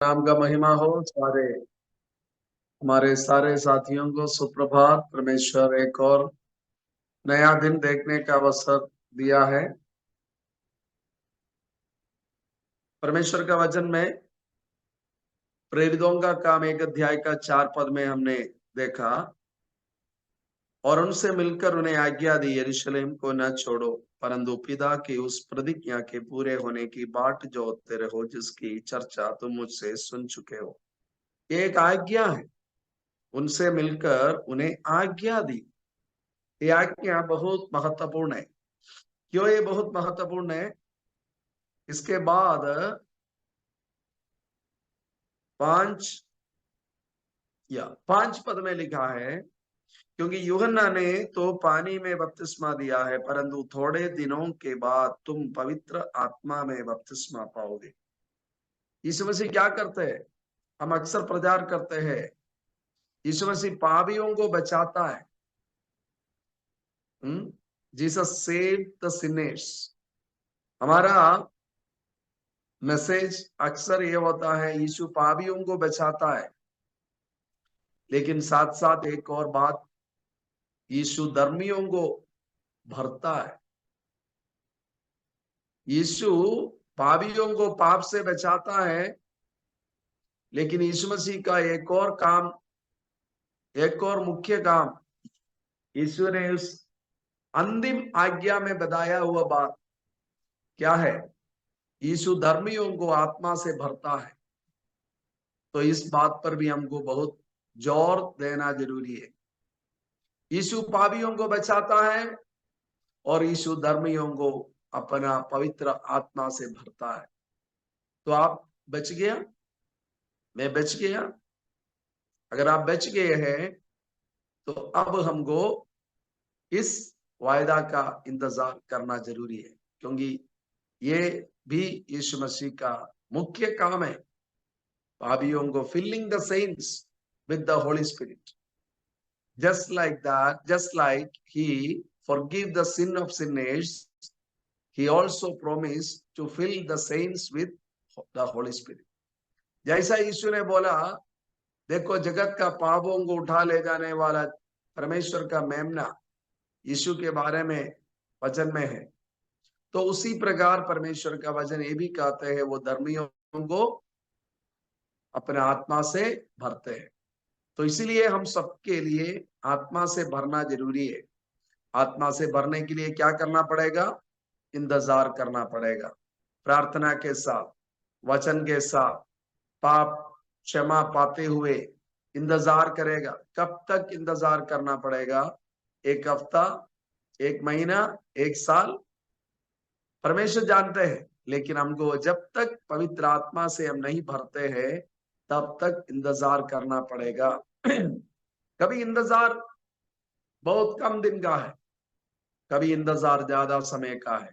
नाम का महिमा हो। सारे हमारे सारे साथियों को सुप्रभात। परमेश्वर एक और नया दिन देखने का अवसर दिया है। परमेश्वर का वचन में प्रेरितों का काम 1 अध्याय का 4 पद में हमने देखा, और उनसे मिलकर उन्हें आज्ञा दी, यरूशलेम को न छोड़ो, परंतु पिता की उस प्रतिज्ञा के पूरे होने की बाट जोहते रहो, जिसकी चर्चा तुम मुझसे सुन चुके हो। ये एक आज्ञा है। उनसे मिलकर उन्हें आज्ञा दी। ये आज्ञा बहुत महत्वपूर्ण है। क्यों ये बहुत महत्वपूर्ण है? इसके बाद 5 पद में लिखा है, क्योंकि यूहन्ना ने तो पानी में बपतिस्मा दिया है, परंतु थोड़े दिनों के बाद तुम पवित्र आत्मा में बपतिस्मा पाओगे। यीशु मसीह क्या करते हैं? हम अक्सर प्रचार करते हैं, यीशु मसीह पापियों को बचाता है। Jesus save the Sinners. हमारा मैसेज अक्सर ये होता है, यीशु पापियों को बचाता है। लेकिन साथ साथ एक और बात, यीशु धर्मियों को भरता है। यीशु पापियों को पाप से बचाता है, लेकिन यीशु मसीह का एक और काम, एक और मुख्य काम, यीशु ने उस अंतिम आज्ञा में बताया हुआ बात क्या है? यीशु धर्मियों को आत्मा से भरता है। तो इस बात पर भी हमको बहुत जोर देना जरूरी है। यीशु पापियों को बचाता है और यीशु धर्मियों को अपना पवित्र आत्मा से भरता है। तो आप बच गया, मैं बच गया। अगर आप बच गए हैं तो अब हमको इस वायदा का इंतजार करना जरूरी है, क्योंकि ये भी यीशु मसीह का मुख्य काम है, पापियों को filling the saints with the holy spirit. Just like that, just like he forgive the sin of sinners, he also promised to fill the saints with the Holy Spirit. जैसा यीशु ने बोला, देखो जगत का पापों को उठा ले जाने वाला परमेश्वर का मेमना यीशु के बारे में वचन में है, तो उसी प्रकार परमेश्वर का वचन ये भी कहते हैं, वो धर्मियों को अपने आत्मा से भरते हैं। तो इसीलिए हम सबके लिए आत्मा से भरना जरूरी है। आत्मा से भरने के लिए क्या करना पड़ेगा? इंतजार करना पड़ेगा, प्रार्थना के साथ, वचन के साथ, पाप क्षमा पाते हुए इंतजार करेगा। कब तक इंतजार करना पड़ेगा? 1 हफ्ता, 1 महीना, 1 साल? परमेश्वर जानते हैं, लेकिन हमको जब तक पवित्र आत्मा से हम नहीं भरते हैं तब तक इंतजार करना पड़ेगा। कभी इंतजार बहुत कम दिन का है, कभी इंतजार ज्यादा समय का है।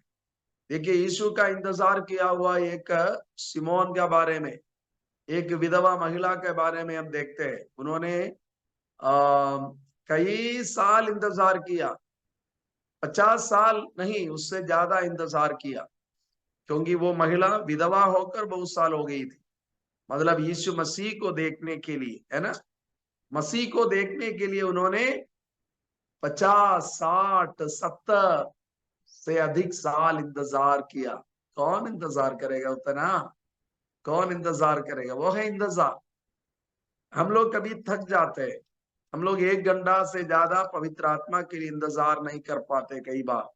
देखिए, यीशु का इंतजार किया हुआ एक सिमोन के बारे में, एक विधवा महिला के बारे में हम देखते हैं। उन्होंने कई साल इंतजार किया, 50 साल नहीं, उससे ज्यादा इंतजार किया, क्योंकि वो महिला विधवा होकर बहुत साल हो गई थी। मतलब यीशु मसीह को देखने के लिए, है ना, मसीह को देखने के लिए उन्होंने 50, 60, 70 से अधिक साल इंतजार किया। कौन इंतजार करेगा उतना? कौन इंतजार करेगा? वो है इंतजार। हम लोग कभी थक जाते हैं, हम लोग 1 घंटा से ज्यादा पवित्र आत्मा के लिए इंतजार नहीं कर पाते कई बार।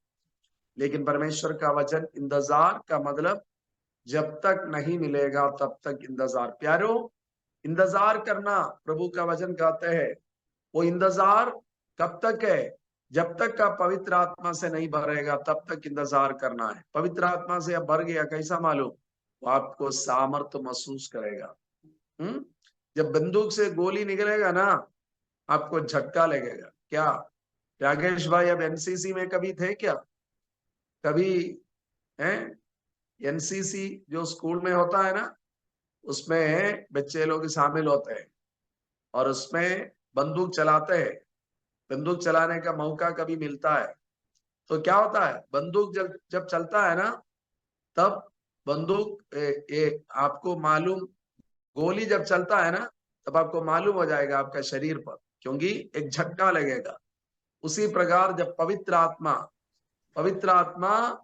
लेकिन परमेश्वर का वचन, इंतजार का मतलब जब तक नहीं मिलेगा तब तक इंतजार। प्यारो, इंतजार करना, प्रभु का वचन कहते हैं, वो इंतजार कब तक है? जब तक का पवित्र आत्मा से नहीं भरेगा तब तक इंतजार करना है। पवित्र आत्मा से अब भर गया, कैसा मालूम? वो आपको सामर्थ्य महसूस करेगा। जब बंदूक से गोली निकलेगा ना, आपको झटका लगेगा। क्या राकेश भाई अब एनसीसी में कभी थे क्या? कभी हैं? एनसीसी जो स्कूल में होता है ना, उसमें बच्चे लोग शामिल होते हैं और उसमें बंदूक चलाते हैं। बंदूक चलाने का मौका कभी मिलता है तो क्या होता है, बंदूक जब चलता है ना, तब बंदूक आपको मालूम गोली जब चलता है ना, तब आपको मालूम हो जाएगा आपका शरीर पर, क्योंकि एक झटका लगेगा। उसी प्रकार जब पवित्र आत्मा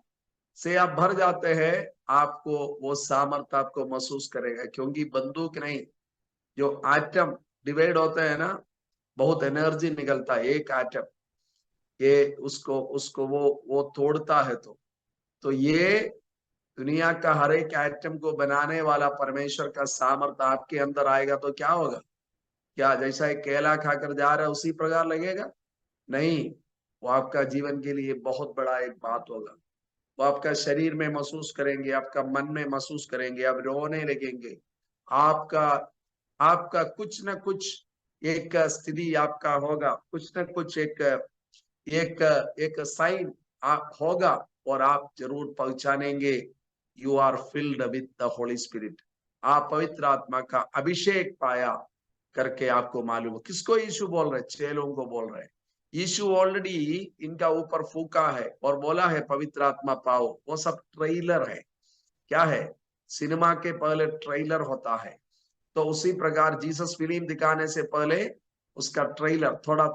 से आप भर जाते हैं, आपको वो सामर्थ्य आपको महसूस करेगा, क्योंकि बंदूक नहीं, जो एटम डिवाइड होते हैं ना, बहुत एनर्जी निकलता है एक एटम, ये उसको उसको वो तोड़ता है। तो ये दुनिया का हर एक एटम को बनाने वाला परमेश्वर का सामर्थ्य आपके अंदर आएगा तो क्या होगा? क्या जैसा एक केला खाकर जा रहा है उसी प्रकार लगेगा? नहीं, वो आपका जीवन के लिए बहुत बड़ा एक बात होगा। वो आपका शरीर में महसूस करेंगे, आपका मन में महसूस करेंगे, आप रोने लगेंगे। आपका आपका कुछ ना कुछ एक स्थिति आपका होगा, कुछ ना कुछ एक एक एक साइन आप होगा, और आप जरूर पहचानेंगे। You are filled with the holy spirit, आप पवित्र आत्मा का अभिषेक पाया करके आपको मालूम है। किसको यीशु बोल रहे? चेलों को बोल रहे। यीशु ऑलरेडी इनका ऊपर फूका है और बोला है पवित्र आत्मा पाओ। वो सब ट्रेलर है। क्या है? सिनेमा के पहले ट्रेलर होता है, तो उसी प्रकार जीसस फिल्म दिखाने से पहले उसका ट्रेलर थोड़ा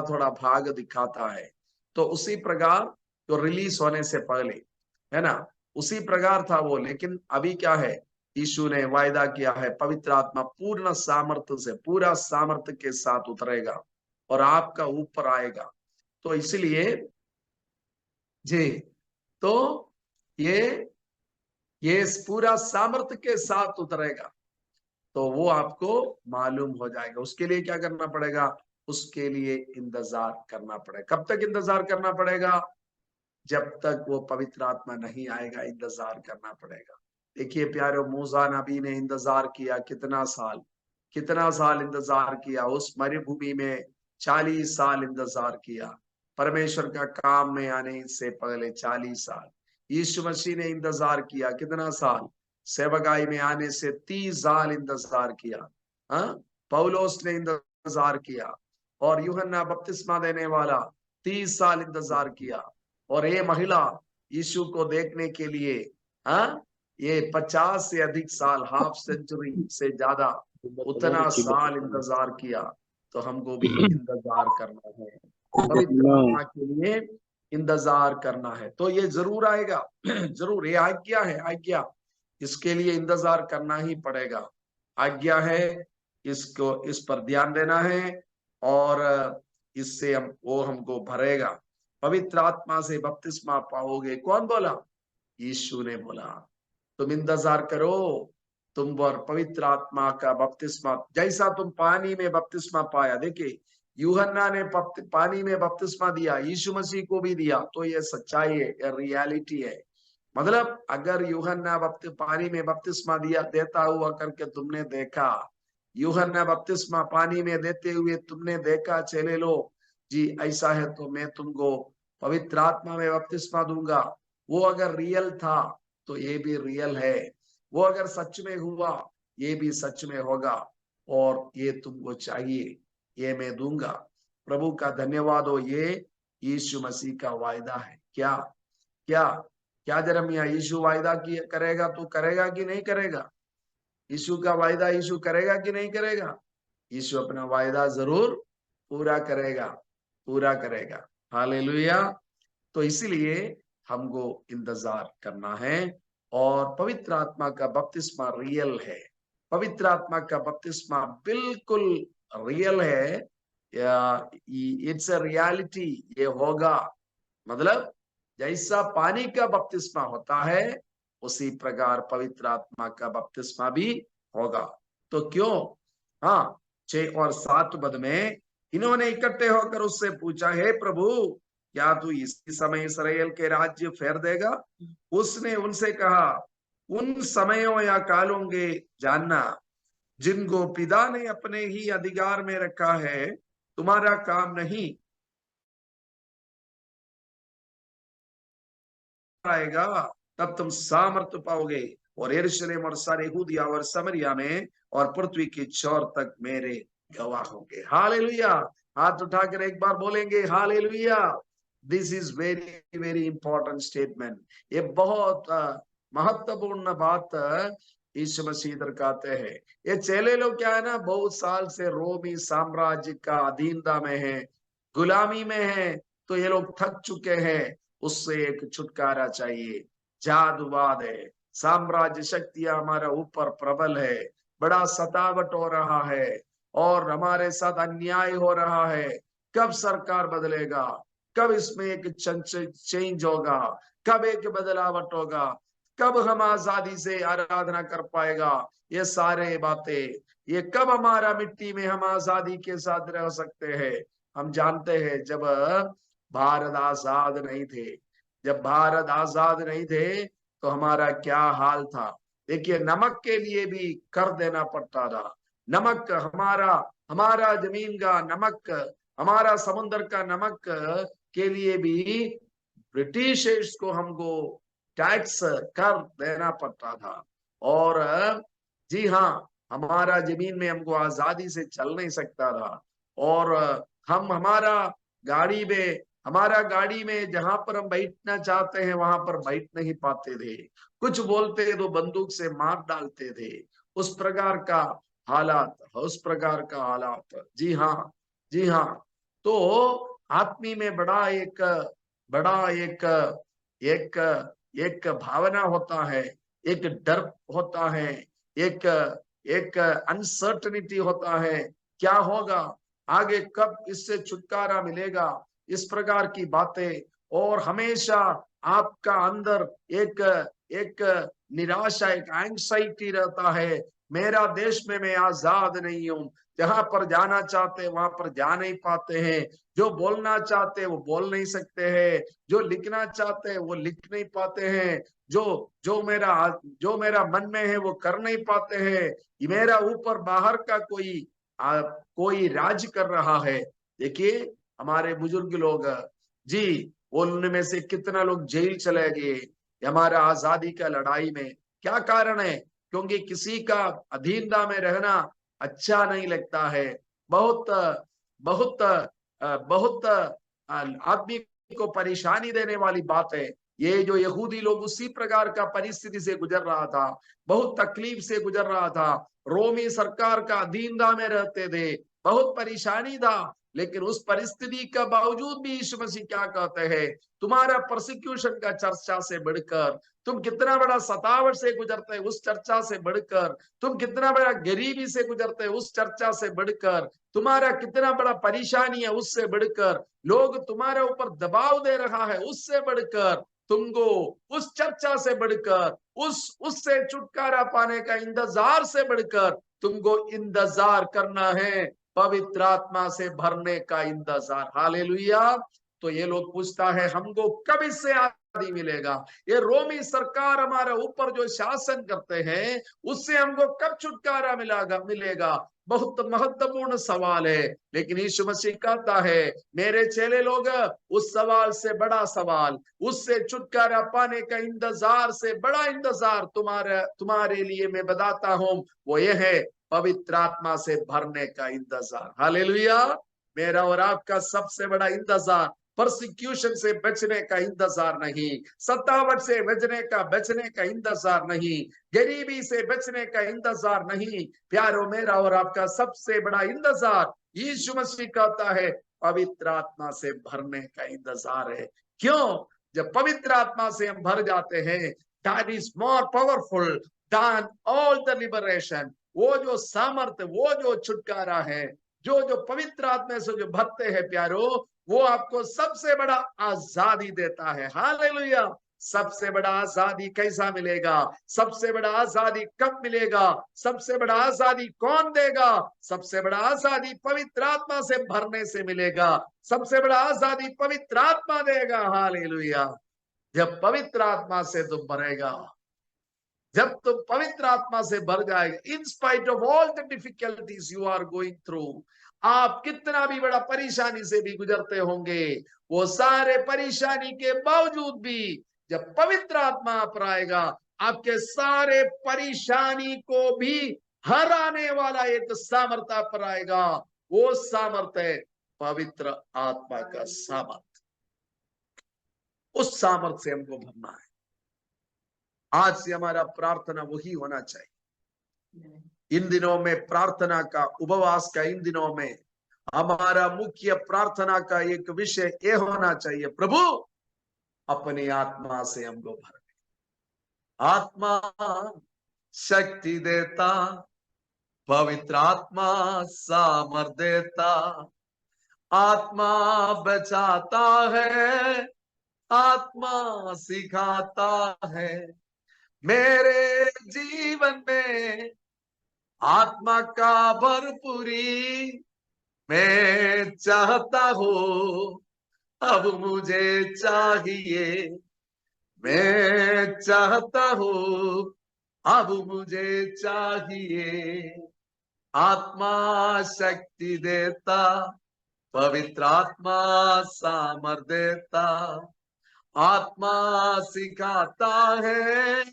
थोड़ा भाग दिखाता है। तो उसी प्रकार जो रिलीज होने से पहले, है ना, उसी प्रकार था वो। लेकिन अभी क्या है? यीशु ने वायदा किया है पवित्र आत्मा पूर्ण सामर्थ्य से, पूरा सामर्थ्य के साथ उतरेगा और आपका ऊपर आएगा। तो इसलिए जी, तो ये पूरा सामर्थ्य के साथ उतरेगा, तो वो आपको मालूम हो जाएगा। उसके लिए क्या करना पड़ेगा? उसके लिए इंतजार करना पड़ेगा। कब तक इंतजार करना पड़ेगा? जब तक वो पवित्र आत्मा नहीं आएगा, इंतजार करना पड़ेगा। देखिए प्यारे, मूसा नबी ने इंतजार किया कितना साल इंतजार किया। उस मरुभूमि में 40 साल इंतजार किया, परमेश्वर का काम में आने से पहले 40 साल। यीशु मसीह ने इंतजार किया कितना साल? सेवकाई में आने से 30 साल इंतजार किया। हाँ, पौलोस ने इंतजार किया, और यूहन्ना बपतिस्मा देने वाला 30 साल इंतजार किया, और ये महिला यीशु को देखने के लिए, हाँ, ये 50 से अधिक साल, हाफ सेंचुरी से ज्यादा, उतना साल इंतजार किया। तो हमको भी इंतजार करना है, पवित्र आत्मा के लिए इंतजार करना है। तो ये जरूर आएगा जरूर, ये आज्ञा है, आज्ञा, इसके लिए इंतजार करना ही पड़ेगा। आज्ञा है, इसको, इस पर ध्यान देना है, और इससे वो हमको भरेगा। पवित्र आत्मा से बपतिस्मा पाओगे। कौन बोला? यीशु ने बोला। तुम इंतजार करो, तुम पर पवित्र आत्मा का बपतिस्मा, जैसा तुम पानी में बपतिस्मा पाया। देखिए, यूहन्ना ने पानी में बपतिस्मा दिया, यीशु मसीह को भी दिया, तो ये सच्चाई है, ये रियलिटी है। मतलब अगर यूहन्ना पानी में बपतिस्मा दिया, देता हुआ करके तुमने देखा, यूहन्ना बपतिस्मा पानी में देते हुए तुमने देखा, चले लो जी ऐसा है, तो मैं तुमको पवित्र आत्मा में बपतिस्मा दूंगा। वो अगर रियल था तो ये भी रियल है, वो अगर सच में हुआ ये भी सच में होगा, और ये तुमको चाहिए, ये मैं दूंगा। प्रभु का धन्यवाद हो, ये यीशु मसीह का वायदा है। क्या क्या क्या जरमिया, यीशु वायदा किया करेगा, तो करेगा कि नहीं करेगा? यीशु का वायदा यीशु करेगा कि नहीं करेगा? यीशु अपना वायदा जरूर पूरा करेगा, पूरा करेगा। हालेलुया। तो इसीलिए हमको इंतजार करना है, और पवित्र आत्मा का बपतिस्मा रियल है, पवित्र आत्मा का बपतिस्मा बिल्कुल रियल है, इट्स अ रियलिटी, ये होगा। मतलब जैसा पानी का बपतिस्मा होता है, उसी प्रकार पवित्र आत्मा का बपतिस्मा भी होगा। तो क्यों? हाँ, 6 और 7 पद में इन्होंने इकट्ठे होकर उससे पूछा, हे प्रभु, क्या तू इसी समय इस्राएल के राज्य फेर देगा? उसने उनसे कहा, उन समयों या कालों के जानना जिनको पिता ने अपने ही अधिकार में रखा है, तुम्हारा काम नहीं। आएगा तब तुम सामर्थ्य पाओगे, और यरूशलेम और सारे यहूदिया और समरिया में और पृथ्वी की छोर तक मेरे गवाह होंगे। हालेलुया। हाथ उठाकर एक बार बोलेंगे hallelujah. This is very very important statement. ये बहुत महत्वपूर्ण बात यीशु मसीह इधर कहते हैं। ये चेले लोग क्या है ना, बहुत साल से रोमी साम्राज्य का अधीनता में है, गुलामी में है, तो ये लोग थक चुके हैं, उससे एक छुटकारा चाहिए। जादूवाद है, साम्राज्य शक्तियां हमारा ऊपर प्रबल है, बड़ा सतावट हो रहा है और हमारे साथ अन्याय हो रहा है। कब सरकार बदलेगा, कब इसमें एक चेंज होगा, कब एक बदलावट होगा, कब हम आजादी से आराधना कर पाएगा, ये सारे बातें, ये कब हमारा मिट्टी में हम आजादी के साथ रह सकते हैं। हम जानते हैं जब भारत आजाद नहीं थे, जब भारत आजाद नहीं थे तो हमारा क्या हाल था। देखिए, नमक के लिए भी कर देना पड़ता था। नमक हमारा हमारा जमीन का नमक, हमारा समुद्र का नमक के लिए भी ब्रिटिश को हमको टैक्स कर देना पड़ता था। और जी हाँ, हमारा जमीन में हमको आजादी से चल नहीं सकता था। और हम हमारा गाड़ी में जहां पर हम बैठना चाहते हैं वहां पर बैठ नहीं पाते थे। कुछ बोलते तो बंदूक से मार डालते थे। उस प्रकार का हालात। जी हाँ, जी हाँ। तो आत्मी में बड़ा एक एक भावना होता है, एक डर होता है, एक एक अनसर्टनिटी होता है। क्या होगा आगे, कब इससे छुटकारा मिलेगा, इस प्रकार की बातें। और हमेशा आपका अंदर एक एक निराशा, एक एंग्जाइटी रहता है। मेरा देश में मैं आजाद नहीं हूं, जहां पर जाना चाहते वहां पर जा नहीं पाते हैं, जो बोलना चाहते वो बोल नहीं सकते हैं, जो लिखना चाहते हैं वो लिख नहीं पाते हैं, जो जो मेरा मन में है वो कर नहीं पाते हैं। मेरा ऊपर बाहर का कोई राज कर रहा है। देखिए, हमारे बुजुर्ग लोग, जी, उनमें से कितना लोग जेल चले गए हमारा आजादी का लड़ाई में। क्या कारण है? क्योंकि किसी का अधीनता में रहना अच्छा नहीं लगता है। बहुत बहुत बहुत आदमी को परेशानी देने वाली बात है। ये जो यहूदी लोग उसी प्रकार का परिस्थिति से गुजर रहा था, बहुत तकलीफ से गुजर रहा था, रोमी सरकार का अधीनता में रहते थे, बहुत परेशानी था। लेकिन उस परिस्थिति का बावजूद भी यीशु मसीह क्या कहते हैं, तुम्हारा प्रोसिक्यूशन का चर्चा से बढ़कर, तुम कितना बड़ा सतावट से गुजरते हैं उस चर्चा से बढ़कर, तुम कितना बड़ा गरीबी से गुजरते हैं उस चर्चा से बढ़कर, तुम्हारा कितना बड़ा परेशानी है उससे बढ़कर, लोग तुम्हारे ऊपर दबाव दे रहा है उससे बढ़कर, तुमको उस चर्चा से बढ़कर, उससे छुटकारा पाने का इंतजार से बढ़कर तुमको इंतजार करना है, पवित्र आत्मा से भरने का इंतजार। हालेलुया। तो ये लोग पूछता है हमको कब इससे आजादी मिलेगा, ये रोमी सरकार हमारे ऊपर जो शासन करते हैं उससे हमको कब छुटकारा मिलेगा। बहुत महत्वपूर्ण सवाल है। लेकिन यीशु मसीह कहता है मेरे चेले लोग, उस सवाल से बड़ा सवाल, उससे छुटकारा पाने का इंतजार से बड़ा इंतजार तुम्हारे लिए मैं बताता हूं, वो ये है पवित्र आत्मा से भरने का इंतजार। हालेलुया। मेरा और आपका सबसे बड़ा इंतजार परसिक्यूशन से बचने का इंतजार नहीं, सतावट से बचने का इंतजार नहीं, गरीबी से बचने का इंतजार नहीं। प्यारो, मेरा और आपका सबसे बड़ा इंतजार यीशु मसीह कहता है पवित्र आत्मा से भरने का इंतजार है। क्यों? जब पवित्र आत्मा से हम भर जाते हैं, that is more powerful than all the liberation. वो जो सामर्थ्य, वो जो छुटकारा है, जो पवित्र आत्मा से जो भरते हैं प्यारो, वो आपको सबसे बड़ा आजादी देता है। हालेलुया। सबसे बड़ा आजादी कैसा मिलेगा, सबसे बड़ा आजादी कब मिलेगा, सबसे बड़ा आजादी कौन देगा? सबसे बड़ा आजादी पवित्र आत्मा से भरने से मिलेगा। सबसे बड़ा आजादी पवित्र आत्मा देगा। हालेलुया। जब पवित्र आत्मा से तुम भरेगा, जब तुम पवित्र आत्मा से भर जाएगा, in spite of all the difficulties you are going through, आप कितना भी बड़ा परेशानी से भी गुजरते होंगे, वो सारे परेशानी के बावजूद भी जब पवित्र आत्मा आप आएगा, आपके सारे परेशानी को भी हराने वाला एक सामर्थ्य पर आएगा। वो सामर्थ्य है पवित्र आत्मा का सामर्थ्य। उस सामर्थ्य से हमको भरना है। आज से हमारा प्रार्थना वही होना चाहिए। इन दिनों में प्रार्थना का, उपवास का इन दिनों में हमारा मुख्य प्रार्थना का एक विषय ये होना चाहिए, प्रभु अपनी आत्मा से हमको भर दे। आत्मा शक्ति देता, पवित्र आत्मा सामर्थ देता, आत्मा बचाता है, आत्मा सिखाता है। मेरे जीवन में आत्मा का भरपूरी मैं चाहता हूँ, अब मुझे चाहिए। मैं चाहता हूँ, अब मुझे चाहिए। आत्मा शक्ति देता, पवित्र आत्मा सामर्थ देता, आत्मा सिखाता है,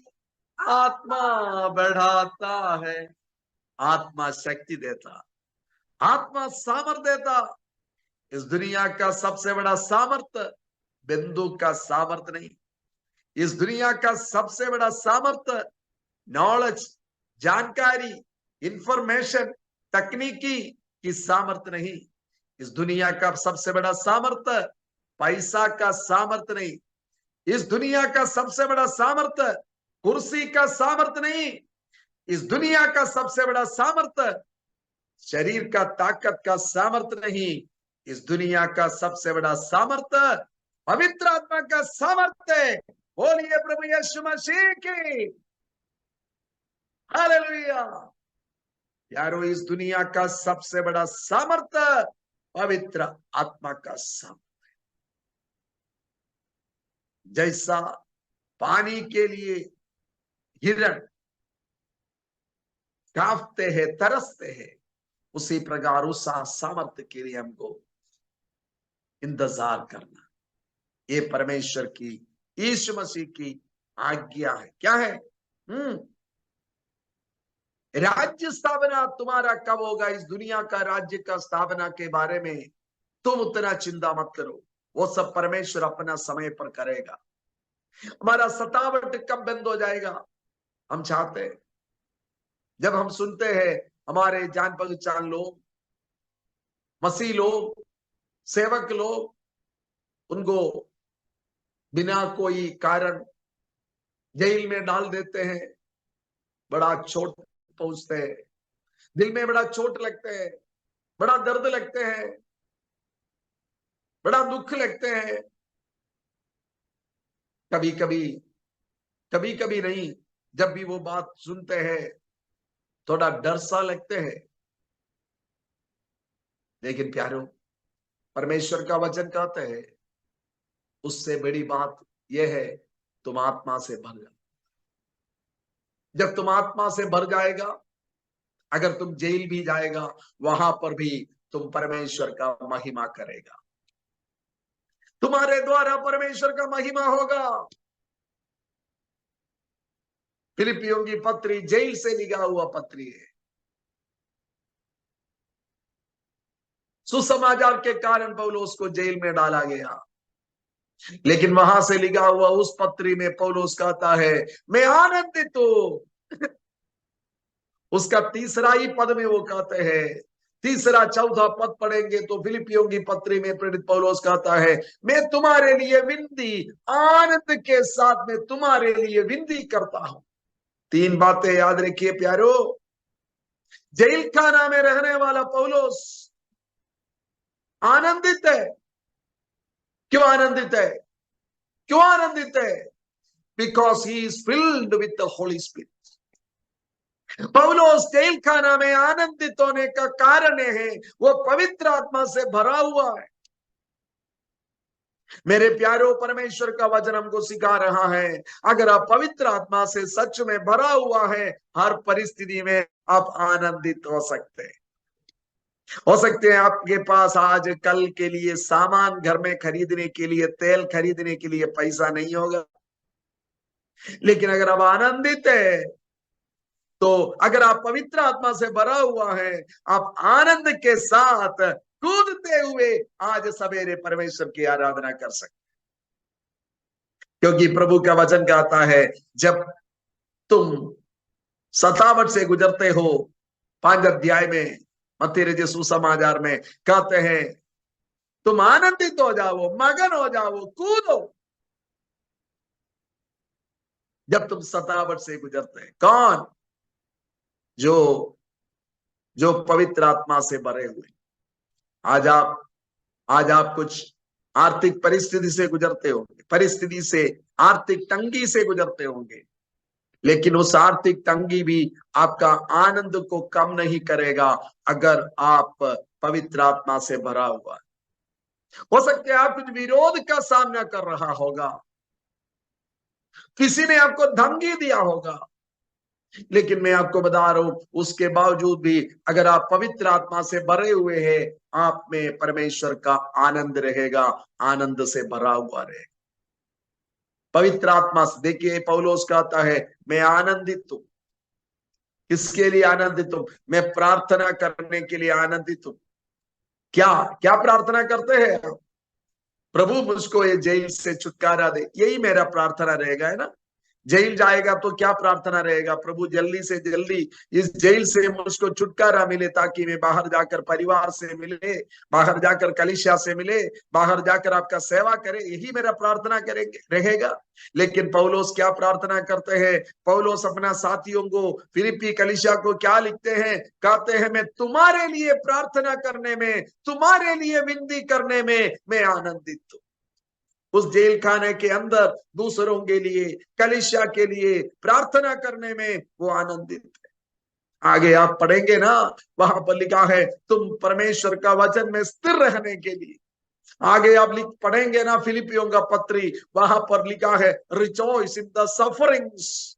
आत्मा बढ़ाता है। आत्मा शक्ति देता, आत्मा सामर्थ देता। इस दुनिया का सबसे बड़ा सामर्थ बंदूक का सामर्थ नहीं। इस दुनिया का सबसे बड़ा सामर्थ नॉलेज, जानकारी, इंफॉर्मेशन, तकनीकी की सामर्थ नहीं। इस दुनिया का सबसे बड़ा सामर्थ पैसा का सामर्थ नहीं। इस दुनिया का सबसे बड़ा सामर्थ कुर्सी का सामर्थ नहीं। इस दुनिया का सबसे बड़ा सामर्थ शरीर का ताकत का सामर्थ नहीं। इस दुनिया का सबसे बड़ा सामर्थ पवित्र आत्मा का सामर्थ है। बोलिए प्रभु यीशु मसीह की हालेलुया। यारो, इस दुनिया का सबसे बड़ा सामर्थ पवित्र आत्मा का सामर्थ। जैसा पानी के लिए हिरण कांपते हैं, तरसते हैं, उसी प्रकार उस सामर्थ्य के लिए हमको इंतजार करना। ये परमेश्वर की, यीशु मसीह की आज्ञा है। क्या है? राज्य स्थापना तुम्हारा कब होगा? इस दुनिया का राज्य का स्थापना के बारे में तुम उतना चिंता मत करो, वो सब परमेश्वर अपना समय पर करेगा। हमारा सतावट कब बंद हो जाएगा? हम चाहते हैं, जब हम सुनते हैं हमारे जान पहचान लोग, मसीह लोग, सेवक लोग, उनको बिना कोई कारण जेल में डाल देते हैं, बड़ा चोट पहुंचते हैं, दिल में बड़ा चोट लगते हैं, बड़ा दर्द लगते हैं, बड़ा दुख लगते हैं। कभी कभी नहीं, जब भी वो बात सुनते हैं थोड़ा डर सा लगते हैं। लेकिन प्यारो, परमेश्वर का वचन कहते हैं उससे बड़ी बात यह है, तुम आत्मा से भर जाओ। जब तुम आत्मा से भर जाएगा, अगर तुम जेल भी जाएगा, वहां पर भी तुम परमेश्वर का महिमा करेगा। तुम्हारे द्वारा परमेश्वर का महिमा होगा। फिलिपियों की पत्री जेल से लिखा हुआ पत्री है। सुसमाचार के कारण पौलुस को जेल में डाला गया, लेकिन वहां से लिखा हुआ उस पत्री में पौलुस कहता है, मैं आनंदित हूं। उसका तीसरा ही पद में वो कहते हैं, तीसरा चौथा पद पढ़ेंगे तो फिलिपियों की पत्री में प्रेरित पौलुस कहता है, मैं तुम्हारे लिए विनती, आनंद के साथ में तुम्हारे लिए विनती करता हूं। तीन बातें याद रखिए प्यारो। जेल खाना में रहने वाला पौलुस आनंदित है। क्यों आनंदित है? क्यों आनंदित है? Because he is filled with the holy spirit. पौलुस जेल खाना में आनंदित होने का कारण है वो पवित्र आत्मा से भरा हुआ है। मेरे प्यारो, परमेश्वर का वचन हमको सिखा रहा है, अगर आप पवित्र आत्मा से सच में भरा हुआ है, हर परिस्थिति में आप आनंदित हो सकते हैं आपके पास आज कल के लिए सामान घर में खरीदने के लिए, तेल खरीदने के लिए पैसा नहीं होगा, लेकिन अगर आप आनंदित है, तो अगर आप पवित्र आत्मा से भरा हुआ है, आप आनंद के साथ कूदते हुए आज सवेरे परमेश्वर की आराधना कर सकते, क्योंकि प्रभु का वचन कहता है, जब तुम सतावट से गुजरते हो। 5 अध्याय में मत्ती रचित सुसमाचार में कहते हैं तुम आनंदित हो जाओ, मगन हो जाओ, कूदो जब तुम सतावट से गुजरते हैं। कौन? जो जो पवित्र आत्मा से भरे हुए। आज आप आज आप कुछ आर्थिक परिस्थिति से गुजरते होंगे, परिस्थिति से, आर्थिक तंगी से गुजरते होंगे, लेकिन उस आर्थिक तंगी भी आपका आनंद को कम नहीं करेगा अगर आप पवित्र आत्मा से भरा हुआ। हो सकता है आप कुछ विरोध का सामना कर रहा होगा, किसी ने आपको धमकी दिया होगा, लेकिन मैं आपको बता रहा हूं उसके बावजूद भी अगर आप पवित्र आत्मा से भरे हुए हैं, आप में परमेश्वर का आनंद रहेगा, आनंद से भरा हुआ रहेगा। पवित्र आत्मा से देखिए पौलुस कहता है मैं आनंदित हूं। किसके लिए आनंदित हूं? मैं प्रार्थना करने के लिए आनंदित हूं। क्या क्या प्रार्थना करते हैं आप? प्रभु मुझको ये जेल से छुटकारा दे, यही मेरा प्रार्थना रहेगा, है ना? जेल जाएगा तो क्या प्रार्थना रहेगा? प्रभु जल्दी से जल्दी इस जेल से मुझको छुटकारा मिले ताकि मैं बाहर जाकर परिवार से मिले, बाहर जाकर कलीसिया से मिले, बाहर जाकर आपका सेवा करे, यही मेरा प्रार्थना करेंगे रहेगा। लेकिन पौलुस क्या प्रार्थना करते हैं? पौलुस अपना साथियों को, फिलिप्पी कलीसिया को क्या लिखते हैं? कहते हैं मैं तुम्हारे लिए प्रार्थना करने में, तुम्हारे लिए विनती करने में मैं आनंदित हूं। उस जेल खाने के अंदर दूसरों के लिए, कलीसिया के लिए प्रार्थना करने में वो आनंदित है। आगे आप पढ़ेंगे ना, वहां पर लिखा है तुम परमेश्वर का वचन में स्थिर रहने के लिए। आगे आप पढ़ेंगे ना फिलिपियों का पत्री, वहां पर लिखा है रिजॉइस इन द सफरिंग्स।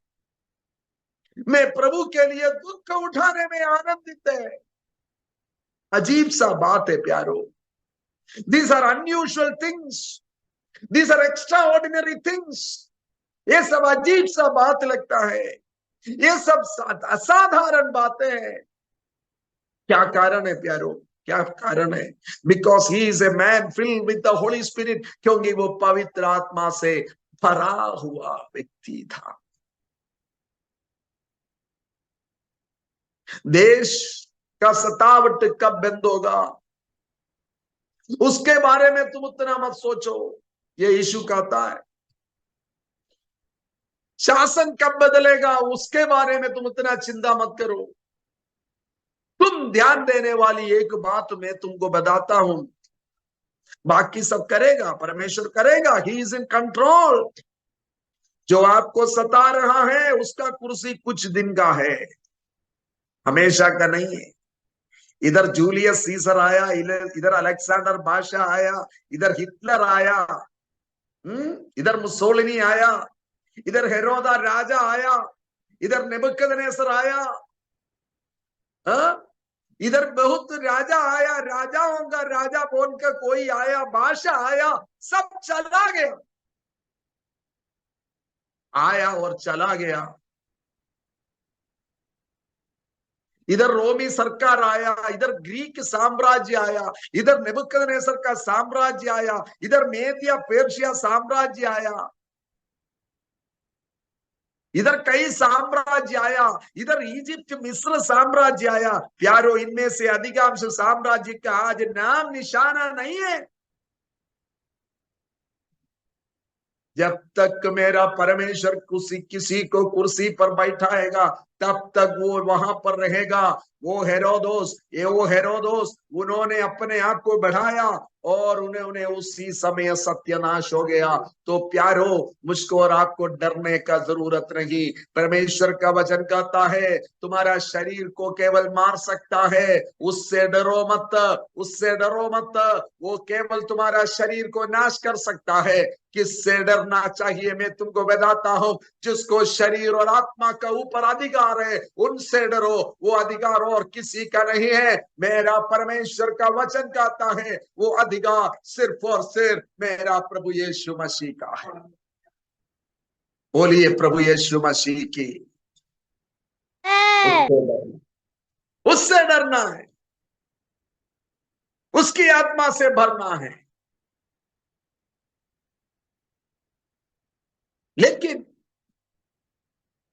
मैं प्रभु के लिए दुख उठाने में आनंदित है। अजीब सा बात है प्यारो। These are unusual things, these are extraordinary things. ये सब अजीब सा बात लगता है, ये सब असाधारण बातें हैं। क्या कारण है प्यारो? क्या कारण है? Because he is a man field with the holy spirit, क्योंकि वो पवित्र आत्मा से भरा हुआ व्यक्ति था। देश का सतावट कब बंद होगा उसके बारे में तुम उतना मत सोचो, ये यीशु कहता है। शासन कब बदलेगा उसके बारे में तुम उतना चिंता मत करो। तुम ध्यान देने वाली एक बात मैं तुमको बताता हूं, बाकी सब करेगा परमेश्वर करेगा। He is in control. जो आपको सता रहा है उसका कुर्सी कुछ दिन का है, हमेशा का नहीं है। इधर जूलियस सीसर आया, इधर अलेक्जेंडर बादशाह आया, इधर हिटलर आया, इधर मुसोलिनी आया, इधर हेरोदा राजा आया, इधर नेबुकदनेस्सर आया, इधर बहुत राजा आया, राजाओं का राजा बोलकर कोई आया, बादशाह आया, सब चला गया, आया और चला गया। इधर रोमी सरकार आया, इधर ग्रीक साम्राज्य आया, इधर नेबुकदनेस्सर का साम्राज्य आया, इधर मेदिया पेर्शिया साम्राज्य आया, इधर कई साम्राज्य आया, इधर इजिप्ट मिस्र साम्राज्य आया। प्यारो इनमें से अधिकांश साम्राज्य का आज नाम निशाना नहीं है। जब तक मेरा परमेश्वर किसी को कुर्सी पर बैठाएगा तब तक वो वहां पर रहेगा। वो हेरोदोस उन्होंने अपने आप को बढ़ाया और उन्हें उसी समय सत्यानाश हो गया। तो प्यारो मुझको और आपको डरने का जरूरत नहीं। परमेश्वर का वचन कहता है तुम्हारा शरीर को केवल मार सकता है, उससे डरो मत, उससे डरो मत। वो केवल तुम्हारा शरीर को नाश कर सकता है। किससे डरना चाहिए मैं तुमको बताता हूं, जिसको शरीर और आत्मा का ऊपर अधिकार है उनसे डरो। वो अधिकार और किसी का नहीं है, मेरा परमेश्वर का वचन कहता है वो अधिकार सिर्फ और सिर्फ मेरा प्रभु यीशु मसीह का है। बोलिए प्रभु यीशु मसीह की। उससे डरना है, उसकी आत्मा से भरना है। लेकिन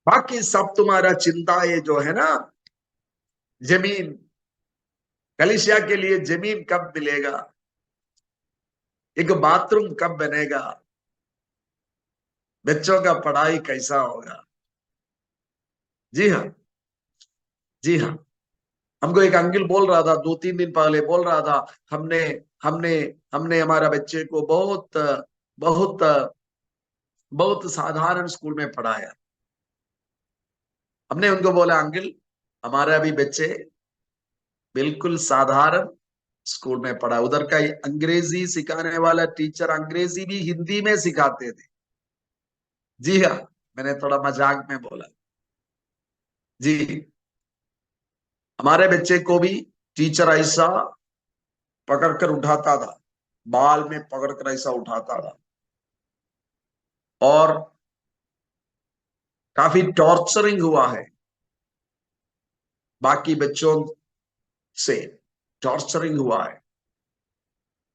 बाकी सब तुम्हारा चिंता ये जो है ना, जमीन, कलीसिया के लिए जमीन कब मिलेगा, एक बाथरूम कब बनेगा, बच्चों का पढ़ाई कैसा होगा। जी हाँ, जी हाँ। हमको एक अंकल बोल रहा था 2-3 दिन पहले, बोल रहा था हमने हमने हमने हमारा बच्चे को बहुत बहुत बहुत साधारण स्कूल में पढ़ाया। हमने उनको बोला अंकल, हमारा भी बच्चे बिल्कुल साधारण स्कूल में पढ़ा, उधर का अंग्रेजी सिखाने वाला टीचर अंग्रेजी भी हिंदी में सिखाते थे। जी हाँ, मैंने थोड़ा मजाक में बोला। जी, हमारे बच्चे को भी टीचर ऐसा पकड़कर उठाता था, बाल में पकड़कर ऐसा उठाता था, और काफी टॉर्चरिंग हुआ है बाकी बच्चों से, टॉर्चरिंग हुआ है।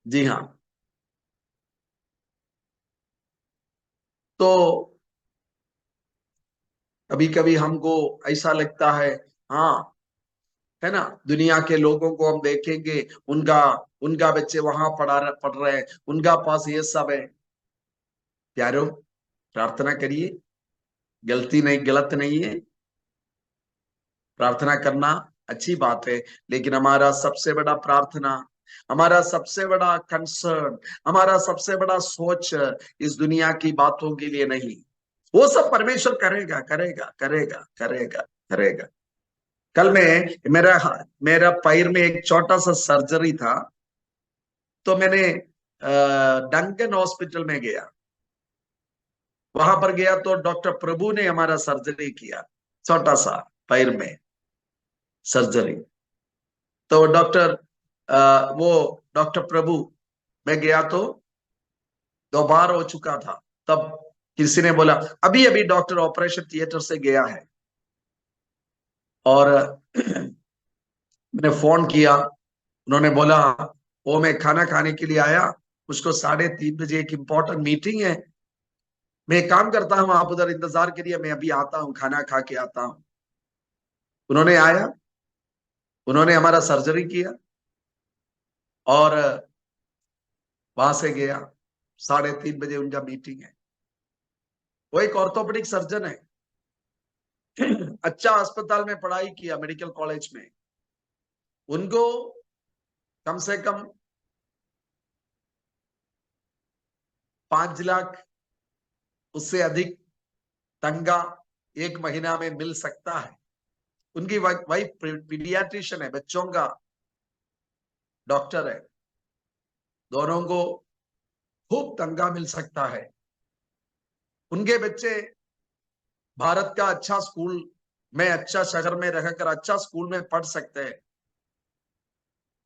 जी हाँ। तो कभी कभी हमको ऐसा लगता है, हाँ, है ना, दुनिया के लोगों को हम देखेंगे, उनका उनका बच्चे वहां पढ़ रहे हैं, उनका पास ये सब है। प्यारो, प्रार्थना करिए, गलती नहीं, गलत नहीं है, प्रार्थना करना अच्छी बात है, लेकिन हमारा सबसे बड़ा प्रार्थना, हमारा सबसे बड़ा कंसर्न, हमारा सबसे बड़ा सोच इस दुनिया की बातों के लिए नहीं। वो सब परमेश्वर करेगा, करेगा, करेगा, करेगा, करेगा। कल में मेरा मेरा पैर में एक छोटा सा सर्जरी था, तो मैंने डंकन हॉस्पिटल में गया। वहां पर गया तो डॉक्टर प्रभु ने हमारा सर्जरी किया, छोटा सा पैर में सर्जरी। तो वो डॉक्टर प्रभु, मैं गया तो 2 बार हो चुका था। तब किसी ने बोला अभी अभी डॉक्टर ऑपरेशन थिएटर से गया है, और मैंने फोन किया, उन्होंने बोला वो मैं खाना खाने के लिए आया, उसको 3:30 बजे एक इंपॉर्टेंट मीटिंग है, मैं एक काम करता हूँ आप उधर इंतजार करिए, मैं अभी आता हूँ, खाना खा के आता हूँ। उन्होंने आया, उन्होंने हमारा सर्जरी किया, और वहां से गया। 3:30 बजे उनका मीटिंग है। वो एक ऑर्थोपेडिक सर्जन है, अच्छा अस्पताल में पढ़ाई किया, मेडिकल कॉलेज में। उनको कम से कम 5 लाख, उससे अधिक तनख्वा एक महीना में मिल सकता है। उनकी वाइफ पीडियाट्रिशियन है, बच्चों का डॉक्टर है। दोनों को खूब तनख्वाह मिल सकता है। उनके बच्चे भारत का अच्छा स्कूल में, अच्छा शहर में रहकर अच्छा स्कूल में पढ़ सकते हैं,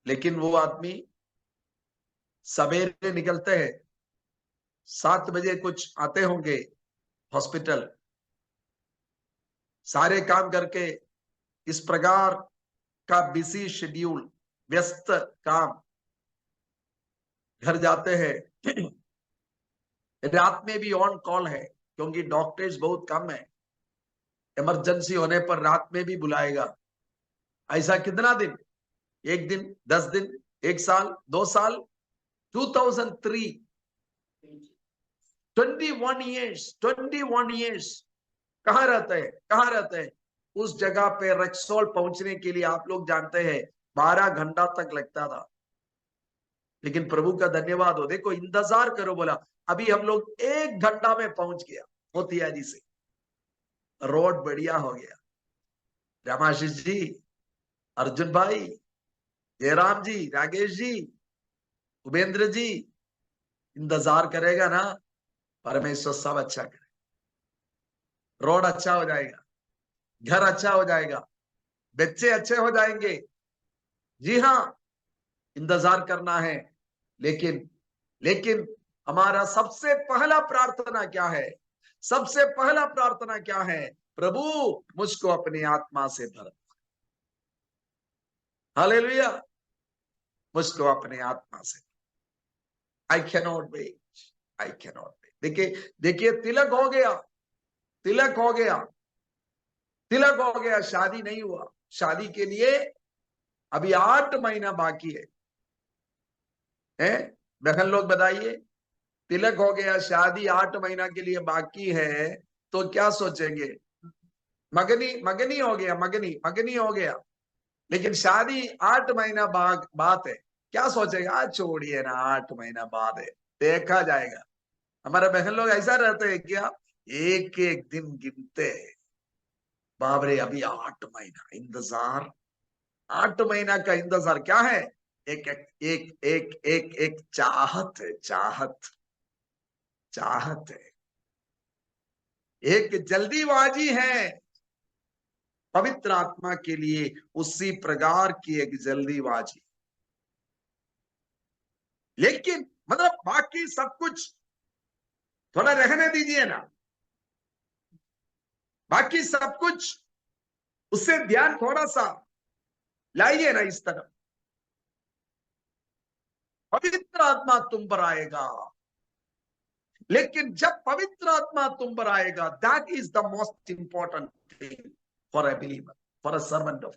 लेकिन वो आदमी सवेरे निकलते हैं, 7 बजे कुछ आते होंगे हॉस्पिटल, सारे काम करके, इस प्रकार का बिजी शेड्यूल, व्यस्त काम, घर जाते हैं। रात में भी ऑन कॉल है, क्योंकि डॉक्टर्स बहुत कम है, इमरजेंसी होने पर रात में भी बुलाएगा। ऐसा कितना दिन, 1 दिन, 10 दिन, 1 साल, 2 साल, 2003, 21 ईयर्स, 21 ईयर्स, कहाँ रहते हैं, कहाँ रहते हैं? उस जगह पे रक्सौल पहुंचने के लिए आप लोग जानते हैं 12 घंटा तक लगता था। लेकिन प्रभु का धन्यवाद हो, देखो इंतजार करो बोला, अभी हम लोग 1 घंटा में पहुंच गया मोतिहारी से, रोड बढ़िया हो गया। रामाशीष जी, अर्जुन भाई, जयराम जी, राकेश जी, उपेंद्र जी, इंतजार करेगा ना, परमेश्वर सब अच्छा करे, रोड अच्छा हो जाएगा, घर अच्छा हो जाएगा, बच्चे अच्छे हो जाएंगे। जी हाँ, इंतजार करना है। लेकिन लेकिन हमारा सबसे पहला प्रार्थना क्या है? सबसे पहला प्रार्थना क्या है? प्रभु, मुझको अपनी आत्मा से भर, हालेलुया, मुझको अपनी आत्मा से। I cannot wait, I cannot wait. देखिए, देखिए, तिलक हो गया, तिलक हो गया। तिलक हो गया, शादी नहीं हुआ। शादी के लिए अभी 8 महीना बाकी है? बहन लोग बताइए, तिलक हो गया, शादी 8 महीना के लिए बाकी है, तो क्या सोचेंगे? मगनी मगनी हो गया, मगनी मगनी हो गया, लेकिन शादी 8 महीना बात है। क्या सोचेगा? आज छोड़िए ना, 8 महीना बाद है, देखा जाएगा। हमारे बहन लोग ऐसा रहते हैं क्या? एक एक दिन गिनते हैं। बाबरे, अभी 8 महीना इंतजार। 8 महीना का इंतजार क्या है? एक एक एक एक एक एक चाहत है, चाहत, चाहत है, एक जल्दीबाजी है। पवित्र आत्मा के लिए उसी प्रकार की एक जल्दीबाजी। लेकिन मतलब बाकी सब कुछ थोड़ा रहने दीजिए ना, बाकी सब कुछ उससे ध्यान थोड़ा सा लाइए ना इस तरफ। पवित्र आत्मा तुम पर आएगा, लेकिन जब पवित्र आत्मा तुम पर आएगा, that is the most important thing for a believer, for a servant of,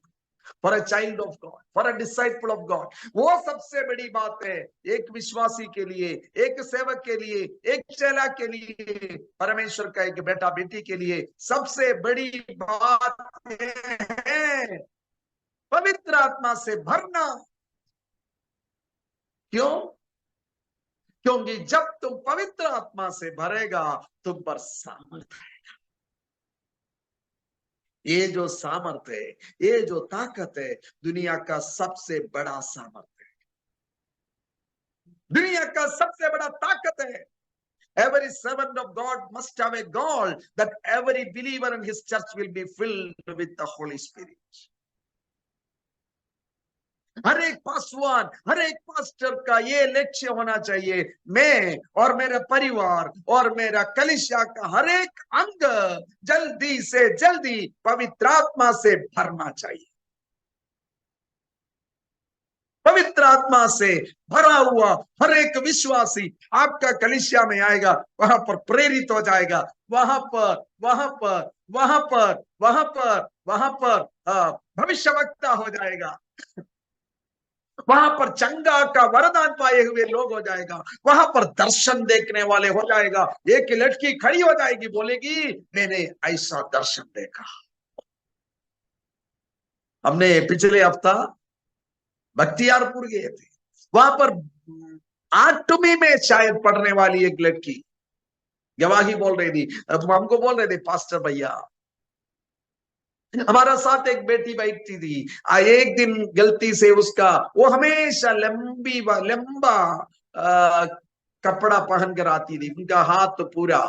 for a child of God, for a disciple of God. वो सबसे बड़ी बात है एक विश्वासी के लिए, एक सेवक के लिए, एक चेला के लिए, परमेश्वर का एक बेटा बेटी के लिए सबसे बड़ी बात है पवित्र आत्मा से भरना। क्यों? क्योंकि जब तुम पवित्र आत्मा से भरेगा, तुम पर सामर्थ्य है। ये जो सामर्थ्य है, ये जो ताकत है, दुनिया का सबसे बड़ा सामर्थ्य है, दुनिया का सबसे बड़ा ताकत है। Every servant of God must have a goal that every believer in his church will be filled with the Holy Spirit. हर एक पासवान, हर एक पास्टर का ये लक्ष्य होना चाहिए, मैं और मेरा परिवार और मेरा कलीसिया का हर एक अंग जल्दी से जल्दी पवित्र आत्मा से भरना चाहिए। पवित्र आत्मा से भरा हुआ हर एक विश्वासी आपका कलीसिया में आएगा, वहां पर प्रेरित हो जाएगा, वहां पर वहां पर वहां पर वहां पर वहां पर भविष्यवक्ता हो जाएगा, वहां पर चंगा का वरदान पाए हुए लोग हो जाएगा, वहां पर दर्शन देखने वाले हो जाएगा। एक लड़की खड़ी हो जाएगी, बोलेगी मैंने ऐसा दर्शन देखा। हमने पिछले हफ्ता बख्तियारपुर गए थे, वहां पर 8वीं में शायद पढ़ने वाली एक लड़की गवाही बोल रही थी। अब हमको बोल रहे थे पास्टर भैया, हमारा साथ एक बेटी बैठती थी, एक दिन गलती से उसका, वो हमेशा लंबा कपड़ा पहन कर आती थी, उनका हाथ तो पूरा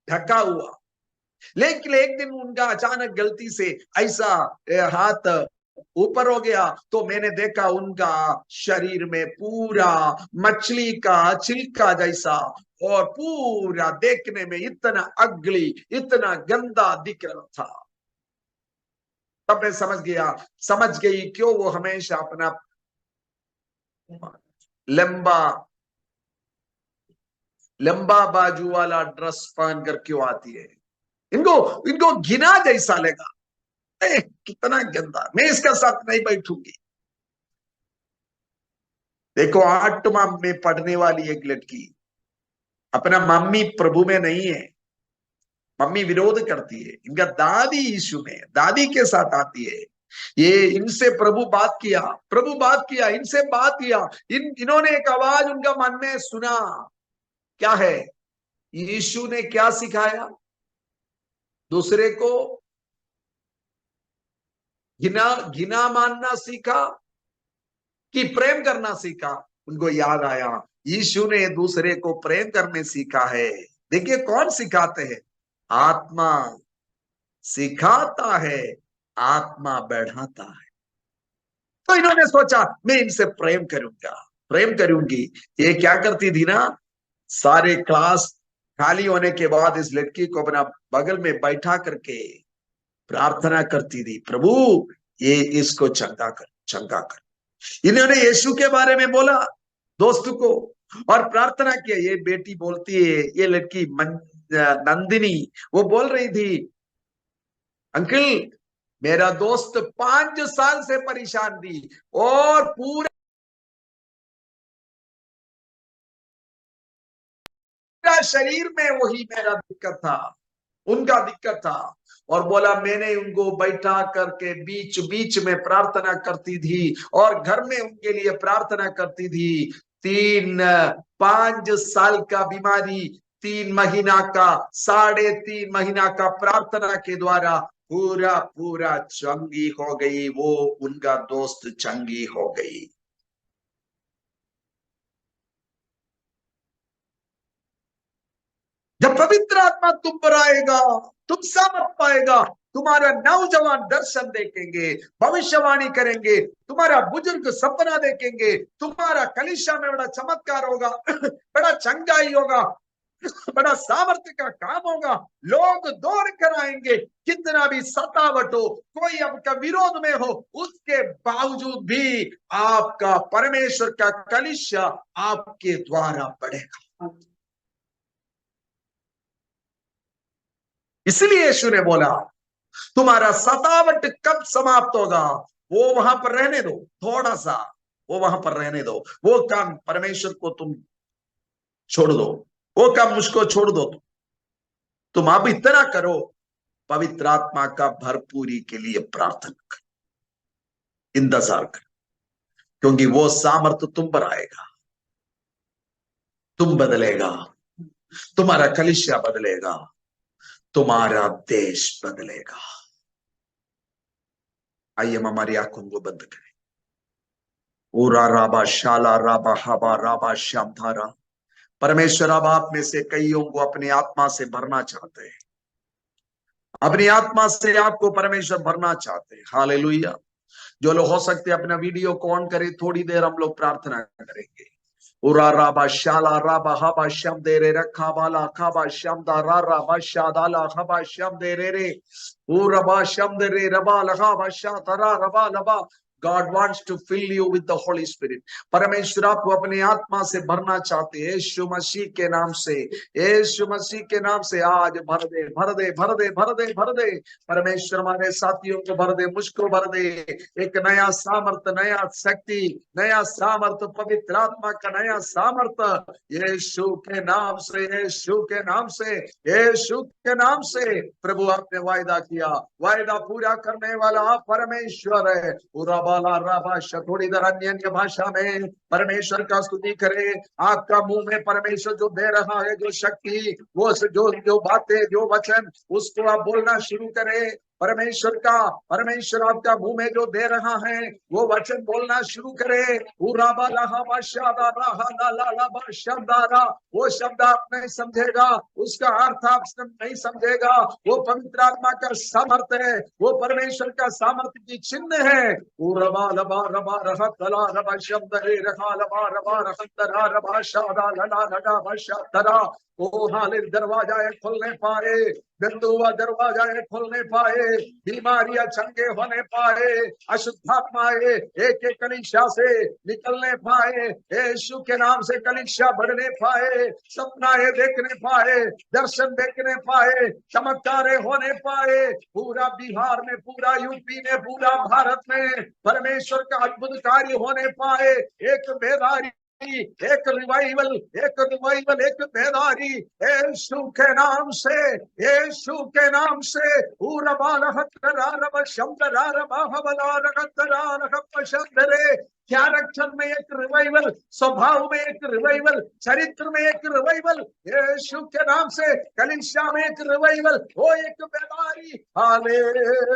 ढका हुआ, लेकिन एक दिन उनका अचानक गलती से ऐसा हाथ ऊपर हो गया, तो मैंने देखा उनका शरीर में पूरा मछली का छिलका जैसा, और पूरा देखने में इतना अगली, इतना गंदा दिख रहा था। तब मैं समझ गई क्यों वो हमेशा अपना लंबा लंबा बाजू वाला ड्रेस पहन कर क्यों आती है। इनको इनको घिना जैसा लगा, कितना गंदा, मैं इसका साथ नहीं बैठूंगी। देखो 8वां में पढ़ने वाली एक लड़की, अपना मम्मी प्रभु में नहीं है, मम्मी विरोध करती है, इनका दादी यीशु में, दादी के साथ आती है। ये इनसे प्रभु बात किया, प्रभु बात किया, इनसे बात किया, इन्होंने एक आवाज उनका मन में सुना। क्या है? यीशु ने क्या सिखाया? दूसरे को घिना घिना मानना सीखा कि प्रेम करना सीखा? उनको याद आया यीशु ने दूसरे को प्रेम करने सीखा है। देखिए कौन सिखाते हैं? आत्मा सिखाता है, आत्मा बढ़ाता है। तो इन्होंने सोचा मैं इनसे प्रेम करूंगा, प्रेम करूंगी। ये क्या करती थी ना, सारे क्लास खाली होने के बाद इस लड़की को अपना बगल में बैठा करके प्रार्थना करती थी, प्रभु ये इसको चंगा कर, चंगा कर। इन्होंने यीशु के बारे में बोला दोस्त को, और प्रार्थना किया। ये बेटी बोलती है, ये लड़की नंदिनी, वो बोल रही थी अंकल, मेरा दोस्त 5 साल से परेशान थी और पूरा शरीर में वही मेरा दिक्कत था, उनका दिक्कत था। और बोला मैंने उनको बैठा करके बीच बीच में प्रार्थना करती थी और घर में उनके लिए प्रार्थना करती थी। 5 साल का बीमारी, 3 महीना का, 3.5 महीना का प्रार्थना के द्वारा पूरा पूरा चंगी हो गई। वो उनका दोस्त चंगी हो गई। जब पवित्र आत्मा तुम पर आएगा, तुम सामर्थ पाएगा, तुम्हारा नौजवान दर्शन देखेंगे, भविष्यवाणी करेंगे, तुम्हारा बुजुर्ग सपना देखेंगे, तुम्हारा कलीसिया में बड़ा चमत्कार होगा, बड़ा चंगाई होगा, बड़ा सामर्थ्य का काम होगा। लोग दौड़ कर आएंगे, कितना भी सतावट हो, कोई आपका विरोध में हो, उसके बावजूद भी आपका परमेश्वर का कलीसिया आपके द्वारा बढ़ेगा। इसलिए यीशु ने बोला तुम्हारा सतावट कब समाप्त होगा, वो वहां पर रहने दो, थोड़ा सा वो वहां पर रहने दो। वो काम परमेश्वर को तुम छोड़ दो, वो काम मुझको छोड़ दो। तुम अब इतना करो, पवित्र आत्मा का भरपूरी के लिए प्रार्थना करो, इंतजार करो, क्योंकि वो सामर्थ्य तुम पर आएगा, तुम बदलेगा, तुम्हारा कलीसिया बदलेगा, तुम्हारा देश बदलेगा। आइए हम हमारी आंखों को बंद करें। ऊरा राबा शाला राबा हबा राबा श्याम धारा। परमेश्वर अब आप में से कईयों को अपनी आत्मा से भरना चाहते हैं, अपनी आत्मा से आपको परमेश्वर भरना चाहते हैं। हालेलुया। जो लोग हो सकते अपना वीडियो को ऑन करें, थोड़ी देर हम लोग प्रार्थना करेंगे। उरा राबा शाला राबा हबा श्याम दे रे रखा बाला खाबा श्याम दा रा राबा शादाला हबा श्याम दे रे उरबा श्याम दे रे रबा लगा बा शा तरा रबा लबा। God wants to fill you with the Holy Spirit. परमेश्वर आपको अपनी आत्मा से भरना चाहते हैं। यीशु मसीह के नाम से, यीशु मसीह के नाम से आज भर दे, भर दे, भर दे, भर दे, भर दे। परमेश्वर हमारे साथियों को भर दे, मुझको भर दे। एक नया सामर्थ, नया शक्ति, नया सामर्थ, पवित्र आत्मा का नया सामर्थ यीशु के नाम से, यीशु के नाम से, यीशु के नाम से। प्रभु आपने वायदा किया, वायदा पूरा करने वाला आप परमेश्वर है। थोड़ी देर अन्य भाषा में परमेश्वर का स्तुति करे। आपका मुंह में परमेश्वर जो दे रहा है, जो शक्ति, वो जो बातें, जो वचन, उसको आप बोलना शुरू करें। परमेश्वर आपका मुंह में जो दे रहा है, वो वचन बोलना शुरू करे। वो शब्द आप नहीं समझेगा, उसका अर्थ आप नहीं समझेगा। वो पवित्र आत्मा का सामर्थ है, वो परमेश्वर का सामर्थ्य की चिन्ह है। रबा लबा रबा रहा तला रबा शब्द रे रखा लबा रबा रहा रबा शादा लला लगा बशा तरा। ओ हाले दरवाजा खुलने पाए, बंदुआ दरवाजा खुलने पाए, बीमारियां चंगे होने पाए, अशुद्धात्माएं एक एक कलीसिया से निकलने पाए, यीशु के नाम से कलीसिया बढ़ने पाए, सपनाएं देखने पाए, दर्शन देखने पाए, चमत्कारें होने पाए। पूरा बिहार में, पूरा यूपी में, पूरा भारत में परमेश्वर का अद्भुत कार्य होने पाए। एक बेदारी, एक रिवाइवल, एक रिवाइवल, एक बेदारी यीशु के नाम से, यीशु के नाम से। कैरेक्टर में एक रिवाइवल, स्वभाव में एक रिवाइवल, चरित्र में एक रिवाइवल, यीशु के नाम से कलीसिया में एक रिवाइवल, वो एक बेदारी। हालेलुया।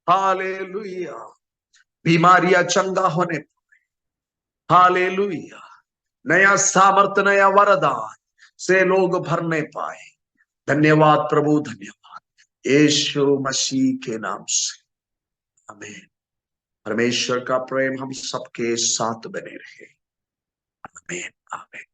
हालेलुया। बीमारियां चंगा होने, हालेलुया। नया सामर्थ, नया वरदान से लोग भरने पाए। धन्यवाद प्रभु, धन्यवाद यीशु मसीह के नाम से, आमीन। परमेश्वर का प्रेम हम सबके साथ बने रहे। आमीन, आमीन।